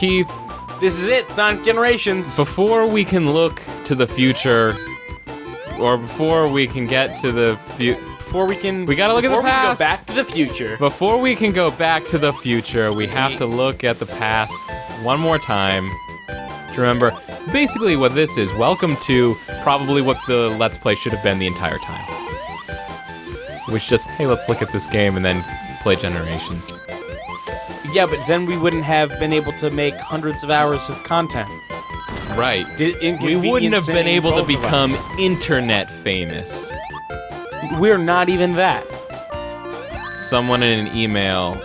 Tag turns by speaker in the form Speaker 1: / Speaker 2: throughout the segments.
Speaker 1: Keith,
Speaker 2: this is it, Sonic Generations.
Speaker 1: before we can look to the future, or before we can get to the we gotta look at the past.
Speaker 2: Before we go back to the future.
Speaker 1: Before we can go back to the future, we have to look at the past one more time to remember basically what this is. Welcome to probably what the Let's Play should have been the entire time. Which just, hey, let's look at this game and then play Generations.
Speaker 2: Yeah, but then we wouldn't have been able to make hundreds of hours of content.
Speaker 1: Right. We wouldn't have been able to become internet famous.
Speaker 2: We're not even that.
Speaker 1: Someone in an email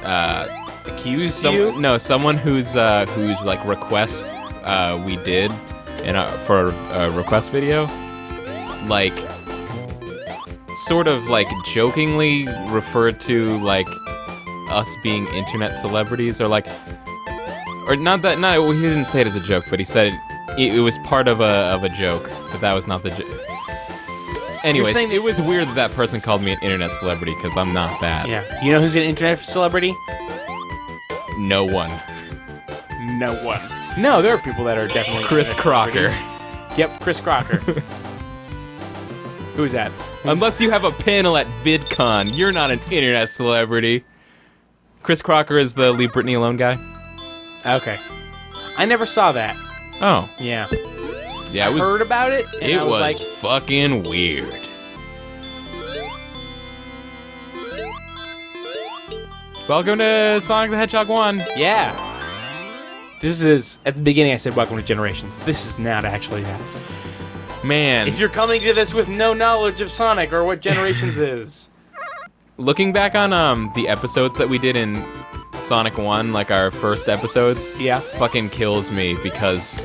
Speaker 2: accused you?
Speaker 1: No, someone whose like request we did for a request video, like sort of like jokingly referred to like us being internet celebrities, or like, or not that, no, he didn't say it as a joke, but he said it was part of a joke, but that was not the joke. Anyways, it was weird that person called me an internet celebrity, because I'm not that.
Speaker 2: Yeah. You know who's an internet celebrity?
Speaker 1: No one.
Speaker 2: No one. No, there are people that are definitely
Speaker 1: Chris Crocker.
Speaker 2: Yep, Chris Crocker. Who's that?
Speaker 1: Unless you have a panel at VidCon, you're not an internet celebrity. Chris Crocker is the Leave Britney Alone guy.
Speaker 2: Okay. I never saw that.
Speaker 1: Oh.
Speaker 2: Yeah.
Speaker 1: Yeah,
Speaker 2: I heard about it, and
Speaker 1: it
Speaker 2: I was like,
Speaker 1: fucking weird. Welcome to Sonic the Hedgehog 1.
Speaker 2: Yeah. This is, at the beginning I said welcome to Generations. This is not actually that.
Speaker 1: Man.
Speaker 2: If you're coming to this with no knowledge of Sonic or what Generations is.
Speaker 1: Looking back on the episodes that we did in Sonic 1, like our first episodes,
Speaker 2: yeah,
Speaker 1: fucking kills me because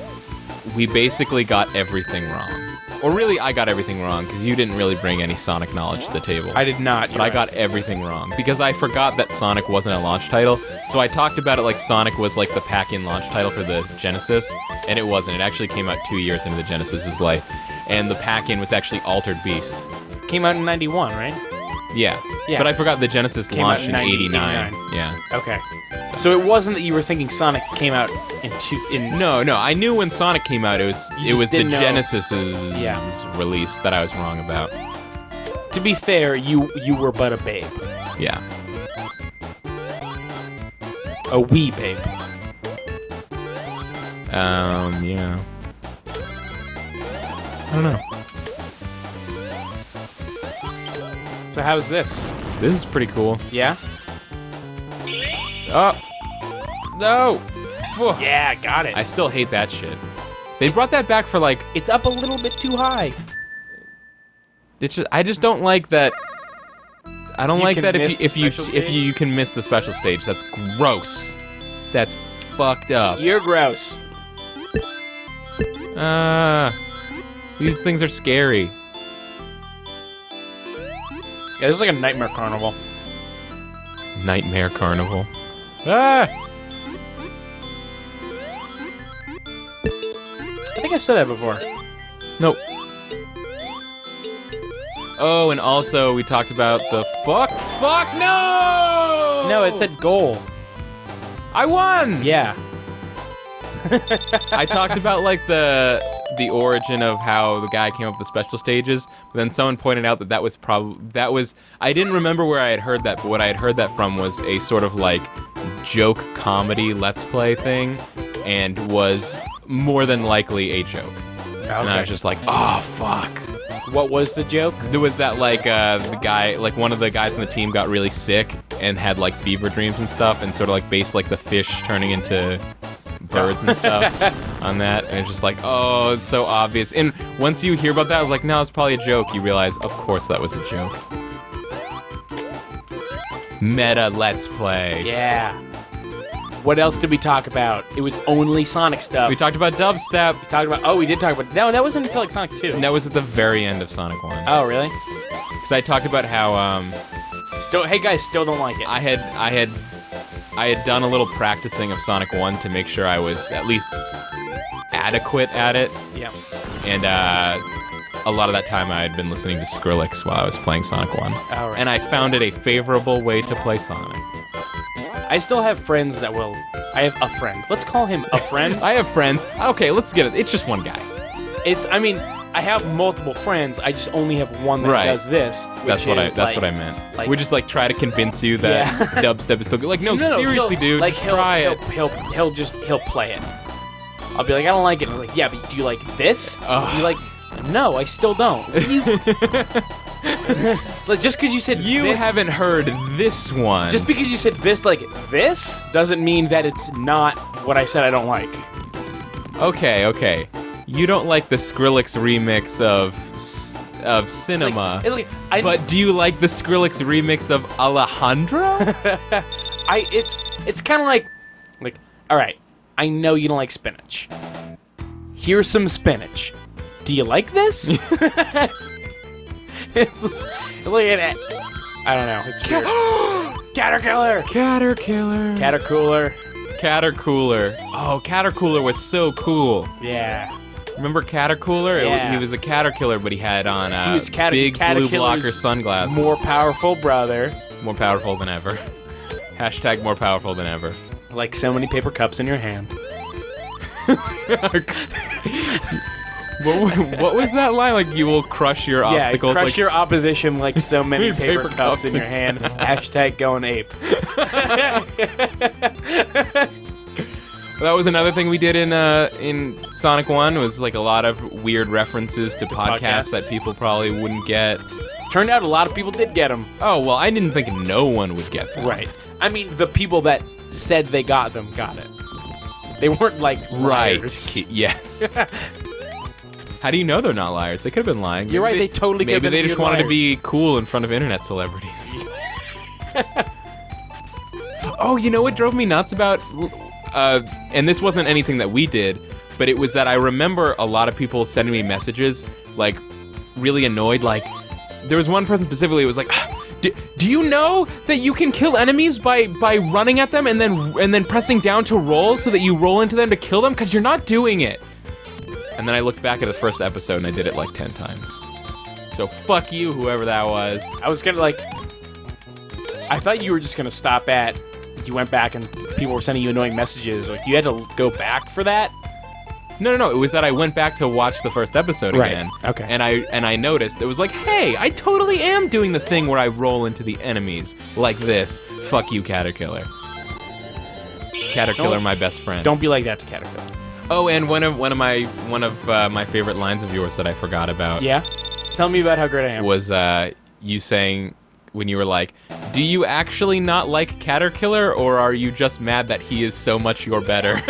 Speaker 1: we basically got everything wrong. Or really, I got everything wrong, because you didn't really bring any Sonic knowledge to the table.
Speaker 2: I did not.
Speaker 1: But I got everything wrong, because I forgot that Sonic wasn't a launch title, so I talked about it like Sonic was like the pack-in launch title for the Genesis, and it wasn't. It actually came out 2 years into the Genesis's life, and the pack-in was actually Altered Beast.
Speaker 2: Came out in 91, right?
Speaker 1: Yeah. But I forgot the Genesis launched in 89. Yeah.
Speaker 2: Okay. So it wasn't that you were thinking Sonic came out in
Speaker 1: No, I knew when Sonic came out, it was the Genesis's release that I was wrong about.
Speaker 2: To be fair, you were but a babe.
Speaker 1: Yeah.
Speaker 2: A wee babe.
Speaker 1: Yeah. I don't know.
Speaker 2: So how's this?
Speaker 1: This is pretty cool.
Speaker 2: Yeah?
Speaker 1: Oh. No!
Speaker 2: Yeah, got it.
Speaker 1: I still hate that shit. They brought that back for like...
Speaker 2: It's up a little bit too high.
Speaker 1: It's just, I just don't like that... I don't like that if you can miss the special stage. That's gross. That's fucked up.
Speaker 2: You're gross.
Speaker 1: These things are scary.
Speaker 2: Yeah, this is like a Nightmare Carnival.
Speaker 1: Nightmare Carnival. Ah!
Speaker 2: I think I've said that before.
Speaker 1: Nope. Oh, and also we talked about the fuck, no!
Speaker 2: No, it said goal.
Speaker 1: I won!
Speaker 2: Yeah.
Speaker 1: I talked about like the origin of how the guy came up with the special stages, but then someone pointed out that was I didn't remember where I had heard that, but what I had heard that from was a sort of like joke comedy Let's Play thing, and was more than likely a joke. Okay. And I was just like, oh fuck.
Speaker 2: What was the joke?
Speaker 1: There was that like the guy, like one of the guys on the team got really sick and had like fever dreams and stuff, and sort of like based like the fish turning into birds and stuff on that, and it's just like, oh, it's so obvious. And once you hear about that, I was like, no, it's probably a joke. You realize, of course that was a joke. Meta Let's Play.
Speaker 2: Yeah. What else did we talk about? It was only Sonic stuff.
Speaker 1: We talked about dubstep.
Speaker 2: We talked about, we did talk about, no, that wasn't until like Sonic 2.
Speaker 1: And that was at the very end of Sonic 1.
Speaker 2: Oh, really?
Speaker 1: Because I talked about how,
Speaker 2: hey guys, still don't like it.
Speaker 1: I had done a little practicing of Sonic 1 to make sure I was at least adequate at it.
Speaker 2: Yeah.
Speaker 1: And a lot of that time I had been listening to Skrillex while I was playing Sonic 1.
Speaker 2: Oh, right.
Speaker 1: And I found it a favorable way to play Sonic.
Speaker 2: I still have friends that will I have a friend. Let's call him a friend.
Speaker 1: I have friends. Okay, let's get it. It's just one guy.
Speaker 2: I mean, I have multiple friends. I just only have one that does this.
Speaker 1: That's what I meant.
Speaker 2: Like,
Speaker 1: we just like try to convince you that dubstep is still good. Like, no, seriously, dude.
Speaker 2: Like,
Speaker 1: try it.
Speaker 2: He'll play it. I'll be like, I don't like it. And I'm like, yeah, but do you like this?
Speaker 1: Ugh.
Speaker 2: You're like, no, I still don't. Like, just because you said
Speaker 1: You
Speaker 2: this,
Speaker 1: haven't heard this one.
Speaker 2: just because you said this, like this, doesn't mean that it's not what I said I don't like.
Speaker 1: Okay. You don't like the Skrillex remix of Cinema, but do you like the Skrillex remix of Alejandro?
Speaker 2: It's kind of like, all right, I know you don't like spinach. Here's some spinach. Do you like this? It's look at it. I don't know. It's weird. Caterkiller.
Speaker 1: Oh, Catercooler was so cool.
Speaker 2: Yeah.
Speaker 1: Remember Catercooler?
Speaker 2: Yeah.
Speaker 1: He was a Caterkiller, but he had on
Speaker 2: He was
Speaker 1: big blue
Speaker 2: Caterkiller's
Speaker 1: blocker sunglasses.
Speaker 2: More powerful brother.
Speaker 1: More powerful than ever. Hashtag more powerful than ever.
Speaker 2: Like so many paper cups in your hand.
Speaker 1: What was that line? Like, you will crush your obstacles?
Speaker 2: Crush
Speaker 1: like,
Speaker 2: your opposition like so many paper cups in your hand. Hashtag going ape.
Speaker 1: That was another thing we did in Sonic 1, was like a lot of weird references to podcasts that people probably wouldn't get.
Speaker 2: Turned out a lot of people did get them.
Speaker 1: Oh, well, I didn't think no one would get them.
Speaker 2: Right. I mean, the people that said they got them got it. They weren't like liars.
Speaker 1: Right. Yes. How do you know they're not liars? They could have been lying.
Speaker 2: You're right, they totally could have been
Speaker 1: Maybe they just wanted
Speaker 2: liars.
Speaker 1: to be cool in front of internet celebrities. Oh, you know what drove me nuts about... and this wasn't anything that we did, but it was that I remember a lot of people sending me messages, like, really annoyed, like... There was one person specifically who was like... Do you know that you can kill enemies by running at them and then pressing down to roll so that you roll into them to kill them? Because you're not doing it. And then I looked back at the first episode and I did it like 10 times. So fuck you, whoever that was.
Speaker 2: I was gonna like... I thought you were just gonna stop at... You went back and people were sending you annoying messages. Like, you had to go back for that?
Speaker 1: No. It was that I went back to watch the first episode again.
Speaker 2: Okay.
Speaker 1: And I noticed it was like, hey, I totally am doing the thing where I roll into the enemies like this. Fuck you, Caterkiller. Caterkiller, my best friend.
Speaker 2: Don't be like that to Caterpillar.
Speaker 1: Oh, and one of my favorite lines of yours that I forgot about.
Speaker 2: Yeah? Tell me about how great I am.
Speaker 1: Was you saying when you were like, do you actually not like Caterkiller, or are you just mad that he is so much your better?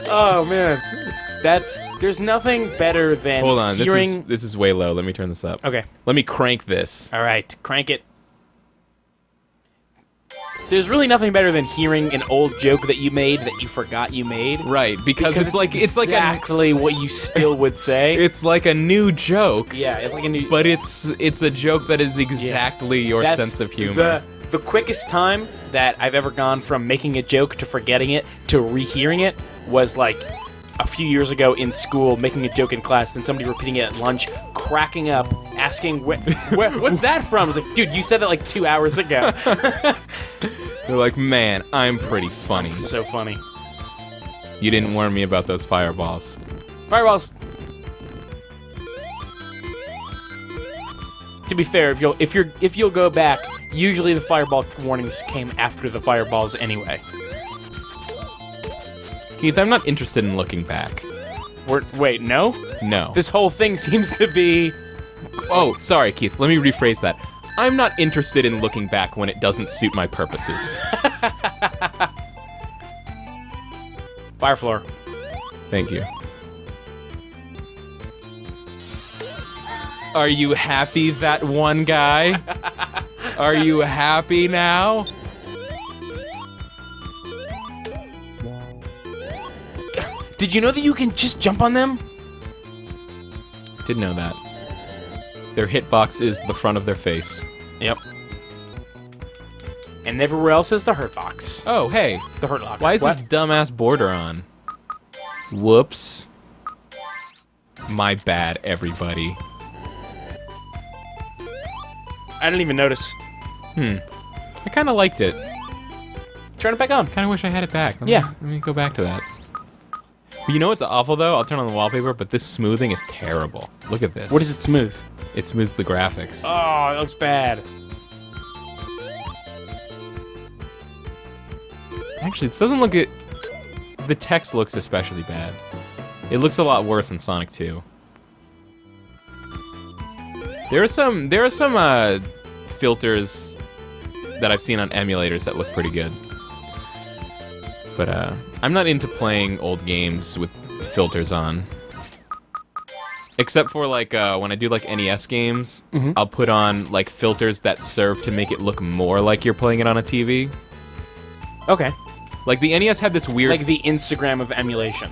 Speaker 2: Oh man, there's nothing better than
Speaker 1: Hold on,
Speaker 2: hearing...
Speaker 1: this is way low. Let me turn this up.
Speaker 2: Okay.
Speaker 1: Let me crank this.
Speaker 2: All right, crank it. There's really nothing better than hearing an old joke that you made that you forgot you made.
Speaker 1: Right, because it's like
Speaker 2: exactly what you still would say.
Speaker 1: It's like a new joke.
Speaker 2: Yeah, it's like a new...
Speaker 1: But it's a joke that is exactly your sense of humor.
Speaker 2: The quickest time that I've ever gone from making a joke to forgetting it to rehearing it was like a few years ago in school, making a joke in class, then somebody repeating it at lunch, cracking up, asking, what's that from? I was like, dude, you said that like 2 hours ago.
Speaker 1: They're like, man, I'm pretty funny.
Speaker 2: So funny.
Speaker 1: You didn't warn me about those fireballs.
Speaker 2: Fireballs. To be fair, if you'll go back, usually the fireball warnings came after the fireballs anyway.
Speaker 1: Keith, I'm not interested in looking back.
Speaker 2: Wait, no?
Speaker 1: No.
Speaker 2: This whole thing seems to be...
Speaker 1: Oh, sorry, Keith. Let me rephrase that. I'm not interested in looking back when it doesn't suit my purposes.
Speaker 2: Fire floor.
Speaker 1: Thank you. Are you happy, that one guy? Are you happy now?
Speaker 2: Did you know that you can just jump on them?
Speaker 1: Didn't know that. Their hitbox is the front of their face.
Speaker 2: Yep. And everywhere else is the hurt box.
Speaker 1: Oh, hey.
Speaker 2: The hurt locker.
Speaker 1: Why is this dumbass border on? Whoops. My bad, everybody.
Speaker 2: I didn't even notice.
Speaker 1: I kind of liked it.
Speaker 2: Turn it back on.
Speaker 1: Kind of wish I had it back. Let me go back to that. But you know what's awful though? I'll turn on the wallpaper, but this smoothing is terrible. Look at this.
Speaker 2: What is it smooth?
Speaker 1: It smooths the graphics.
Speaker 2: Oh, it looks bad.
Speaker 1: Actually, this doesn't look it. The text looks especially bad. It looks a lot worse in Sonic 2. There are some filters that I've seen on emulators that look pretty good. But I'm not into playing old games with filters on. Except for like when I do like NES games, I'll put on like filters that serve to make it look more like you're playing it on a TV.
Speaker 2: Okay.
Speaker 1: Like the NES had this weird,
Speaker 2: like the Instagram of emulation.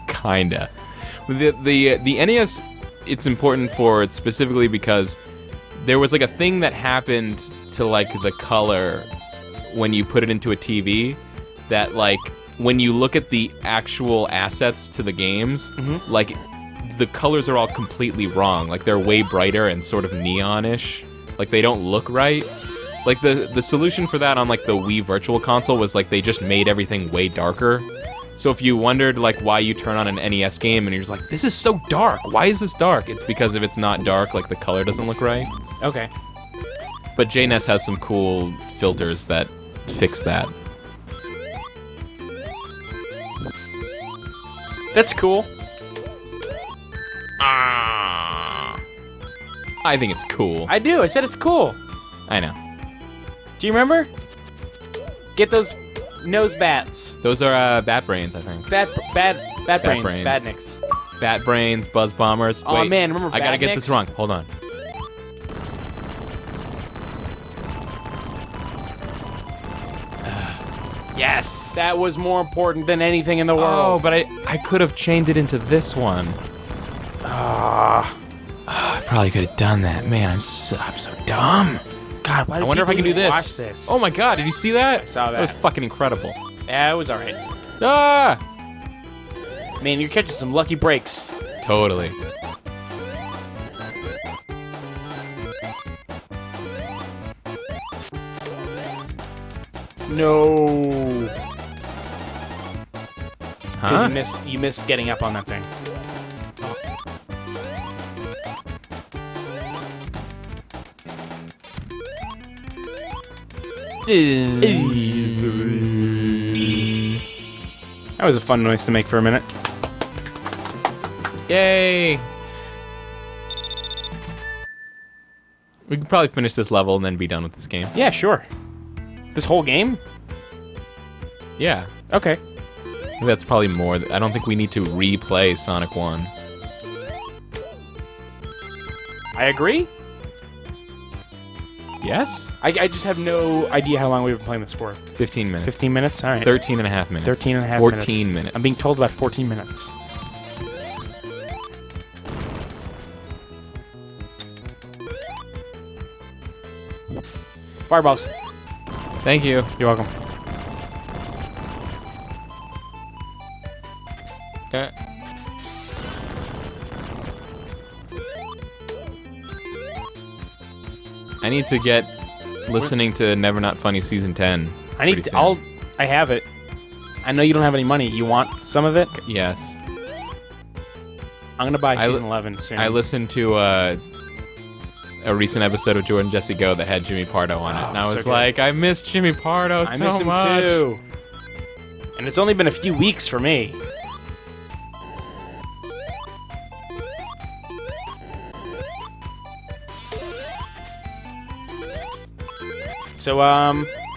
Speaker 1: kinda. The NES, it's important for it specifically because there was like a thing that happened to like the color when you put it into a TV that like when you look at the actual assets to the games, like the colors are all completely wrong. Like they're way brighter and sort of neonish. Like they don't look right. Like the solution for that on like the Wii Virtual Console was like they just made everything way darker. So if you wondered like why you turn on an NES game and you're just like, this is so dark, why is this dark? It's because if it's not dark, like the color doesn't look right.
Speaker 2: Okay.
Speaker 1: But JNES has some cool filters that fix that.
Speaker 2: That's cool.
Speaker 1: I think it's cool.
Speaker 2: I do. I said it's cool.
Speaker 1: I know.
Speaker 2: Do you remember? Get those nose bats.
Speaker 1: Those are Bat Brains, I think.
Speaker 2: Bat brains.
Speaker 1: Brains.
Speaker 2: Badniks.
Speaker 1: Bat Brains, Buzz Bombers.
Speaker 2: Oh
Speaker 1: Wait,
Speaker 2: man, remember
Speaker 1: I gotta get
Speaker 2: Badniks?
Speaker 1: this wrong. Hold on. Yes!
Speaker 2: That was more important than anything in the
Speaker 1: Oh,
Speaker 2: world.
Speaker 1: but I could have chained it into this one. I probably could have done that. Man, I'm so dumb.
Speaker 2: God, why
Speaker 1: I
Speaker 2: did
Speaker 1: wonder if I
Speaker 2: people
Speaker 1: can do
Speaker 2: even
Speaker 1: this.
Speaker 2: Watch this.
Speaker 1: Oh my god, did you see that?
Speaker 2: I saw that.
Speaker 1: That was fucking incredible.
Speaker 2: Yeah, it was alright.
Speaker 1: Ah!
Speaker 2: Man, you're catching some lucky breaks.
Speaker 1: Totally.
Speaker 2: No.
Speaker 1: Huh?
Speaker 2: Because you missed getting up on that thing. That was a fun noise to make for a minute.
Speaker 1: Yay! We could probably finish this level and then be done with this game.
Speaker 2: Yeah, sure. This whole game?
Speaker 1: Yeah.
Speaker 2: Okay.
Speaker 1: That's probably more. I don't think we need to replay Sonic 1.
Speaker 2: I agree.
Speaker 1: Yes?
Speaker 2: I just have no idea how long we've been playing this for.
Speaker 1: 15 minutes.
Speaker 2: 15 minutes? All right.
Speaker 1: 13 and a half minutes.
Speaker 2: 13 and a half
Speaker 1: 14 minutes.
Speaker 2: I'm being told about 14 minutes. Fireballs.
Speaker 1: Thank you.
Speaker 2: You're welcome.
Speaker 1: I need to get listening to Never Not Funny Season 10.
Speaker 2: I need
Speaker 1: pretty
Speaker 2: to,
Speaker 1: soon.
Speaker 2: I have it. I know you don't have any money. You want some of it?
Speaker 1: Yes.
Speaker 2: I'm gonna buy season 11 soon.
Speaker 1: I listened to a recent episode of Jordan Jesse Go that had Jimmy Pardo on it, and I
Speaker 2: so
Speaker 1: was
Speaker 2: good.
Speaker 1: like, I miss Jimmy Pardo
Speaker 2: I
Speaker 1: so
Speaker 2: miss him
Speaker 1: much.
Speaker 2: too. And it's only been a few weeks for me. So,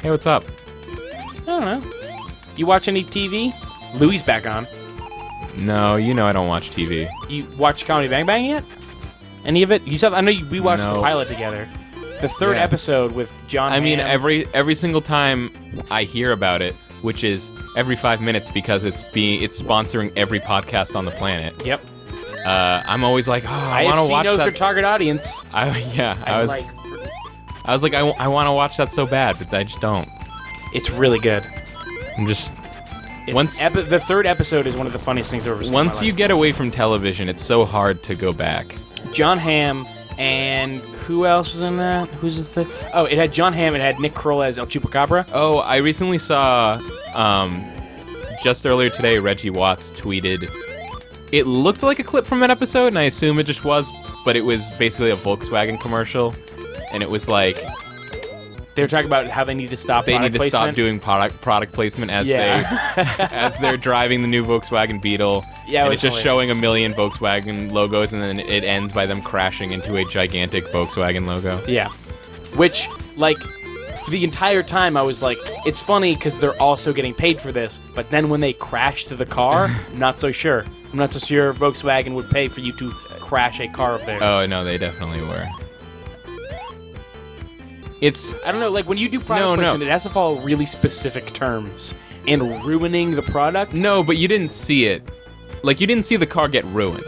Speaker 1: Hey, what's up?
Speaker 2: I don't know. You watch any TV? Louis back on.
Speaker 1: No, you know I don't watch TV.
Speaker 2: You watch Comedy Bang Bang yet? Any of it? You saw? I know we watched
Speaker 1: No.
Speaker 2: the pilot together. The third
Speaker 1: Yeah.
Speaker 2: episode with John.
Speaker 1: I mean,
Speaker 2: Hamm.
Speaker 1: every single time I hear about it, which is every 5 minutes because it's sponsoring every podcast on the planet.
Speaker 2: Yep.
Speaker 1: I'm always like, oh, I want
Speaker 2: IFC
Speaker 1: to watch
Speaker 2: knows
Speaker 1: that.
Speaker 2: their target audience.
Speaker 1: I was like, I want to watch that so bad, but I just don't.
Speaker 2: It's really good.
Speaker 1: I'm just
Speaker 2: It's the third episode is one of the funniest things I've ever seen.
Speaker 1: once
Speaker 2: in my
Speaker 1: you
Speaker 2: life.
Speaker 1: get away from television, it's so hard to go back.
Speaker 2: John Hamm And who else was in that? Who's this thing? Oh, it had John Hamm. It had Nick Kroll as El Chupacabra.
Speaker 1: Oh, I recently saw, just earlier today, Reggie Watts tweeted. It looked like a clip from an episode, and I assume it just was, but it was basically a Volkswagen commercial, and it was like
Speaker 2: They were talking about how they need to stop.
Speaker 1: they need to
Speaker 2: placement.
Speaker 1: stop doing product placement as as they're driving the new Volkswagen Beetle.
Speaker 2: Yeah,
Speaker 1: and
Speaker 2: it
Speaker 1: it's
Speaker 2: was
Speaker 1: just
Speaker 2: hilarious.
Speaker 1: showing a million Volkswagen logos, and then it ends by them crashing into a gigantic Volkswagen logo.
Speaker 2: Yeah. Which, like, for the entire time I was like, it's funny because they're also getting paid for this, but then when they crashed the car, not so sure. I'm not so sure Volkswagen would pay for you to crash a car of theirs.
Speaker 1: Oh, no, they definitely were. It's...
Speaker 2: I don't know, like, when you do product placement, it has to follow really specific terms. And ruining the product?
Speaker 1: No, but you didn't see it. Like, you didn't see the car get ruined.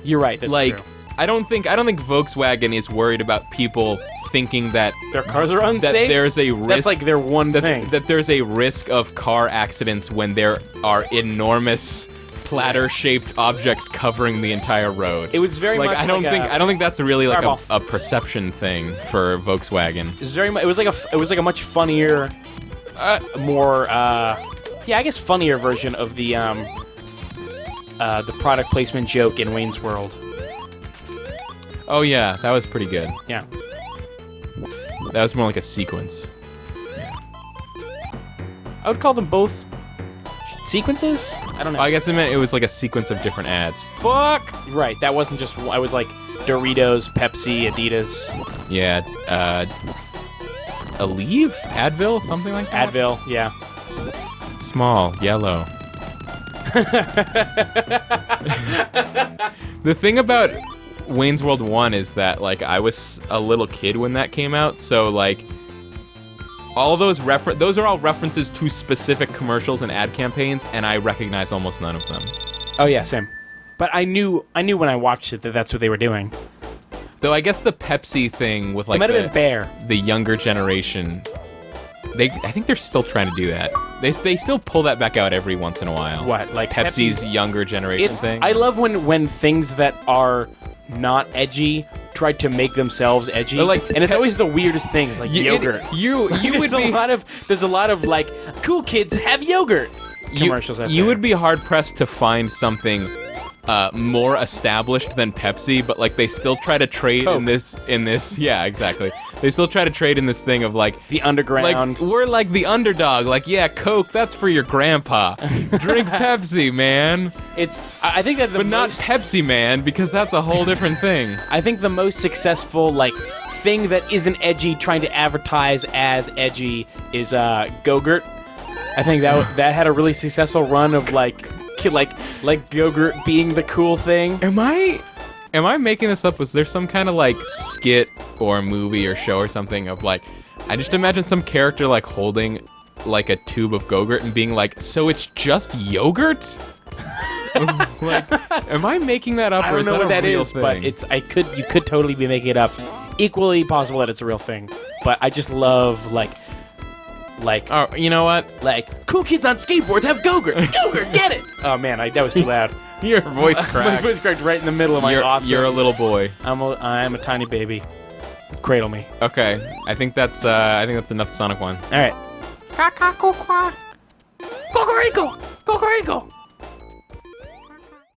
Speaker 2: You're right, that's
Speaker 1: like,
Speaker 2: true.
Speaker 1: I don't think Volkswagen is worried about people thinking that
Speaker 2: Their cars are unsafe?
Speaker 1: that there's a risk.
Speaker 2: That's like their one
Speaker 1: that,
Speaker 2: thing.
Speaker 1: that there's a risk of car accidents when there are enormous platter-shaped objects covering the entire road.
Speaker 2: It was very
Speaker 1: like
Speaker 2: much
Speaker 1: I don't think that's really like
Speaker 2: Fireball.
Speaker 1: a perception thing for Volkswagen.
Speaker 2: It was very much. It was like a much funnier, more. Yeah, I guess funnier version of the product placement joke in Wayne's World.
Speaker 1: Oh yeah, that was pretty good.
Speaker 2: Yeah.
Speaker 1: That was more like a sequence.
Speaker 2: I would call them both sequences. I don't know.
Speaker 1: I guess it was like a sequence of different ads. Fuck.
Speaker 2: Right. That wasn't just. I was like Doritos, Pepsi, Adidas,
Speaker 1: Yeah. Aleve? Advil? Something like that?
Speaker 2: Advil. Yeah.
Speaker 1: Small, yellow. The thing about Wayne's World 1 is that, like, I was a little kid when that came out, so, like, all those are all references to specific commercials and ad campaigns, and I recognize almost none of them.
Speaker 2: Oh yeah, same. But I knew when I watched it that that's what they were doing.
Speaker 1: Though I guess the Pepsi thing with, like,
Speaker 2: It might have been Bear.
Speaker 1: the younger generation, I think they're still trying to do that. They still pull that back out every once in a while.
Speaker 2: What, like
Speaker 1: Pepsi's younger generation thing?
Speaker 2: I love when things that are not edgy try to make themselves edgy,
Speaker 1: Like,
Speaker 2: and it's always the weirdest things, like yogurt.
Speaker 1: You would
Speaker 2: there's
Speaker 1: be
Speaker 2: a lot of like cool kids have yogurt commercials.
Speaker 1: You would be hard pressed to find something more established than Pepsi, but like they still try to trade
Speaker 2: Coke.
Speaker 1: in this. Yeah, exactly. They still try to trade in this thing of like
Speaker 2: the underground.
Speaker 1: Like we're like the underdog. Like yeah, Coke, that's for your grandpa. Drink Pepsi, man.
Speaker 2: I think that
Speaker 1: But not Pepsi, man, because that's a whole different thing.
Speaker 2: I think the most successful like thing that isn't edgy trying to advertise as edgy is Go-Gurt. I think that had a really successful run of like Go-Gurt being the cool thing.
Speaker 1: Am I making this up? Was there some kind of like skit or movie or show or something of like, I just imagine some character like holding like a tube of Go-Gurt and being like, so it's just yogurt? Like, am I making that up?
Speaker 2: I
Speaker 1: or
Speaker 2: don't
Speaker 1: is
Speaker 2: know
Speaker 1: that
Speaker 2: what
Speaker 1: a
Speaker 2: that
Speaker 1: real
Speaker 2: is,
Speaker 1: thing?
Speaker 2: but you could totally be making it up. Equally possible that it's a real thing, but I just love like
Speaker 1: Oh, you know what?
Speaker 2: like cool kids on skateboards have Go-Gurt. Go-Gurt, get it! Oh man, that was too loud.
Speaker 1: Your voice
Speaker 2: My
Speaker 1: cracked.
Speaker 2: voice cracked right in the middle of my awesome.
Speaker 1: You're a little boy.
Speaker 2: I'm a tiny baby. Cradle me.
Speaker 1: Okay, I think that's enough Sonic 1.
Speaker 2: All right. Cocorico. Cocorico.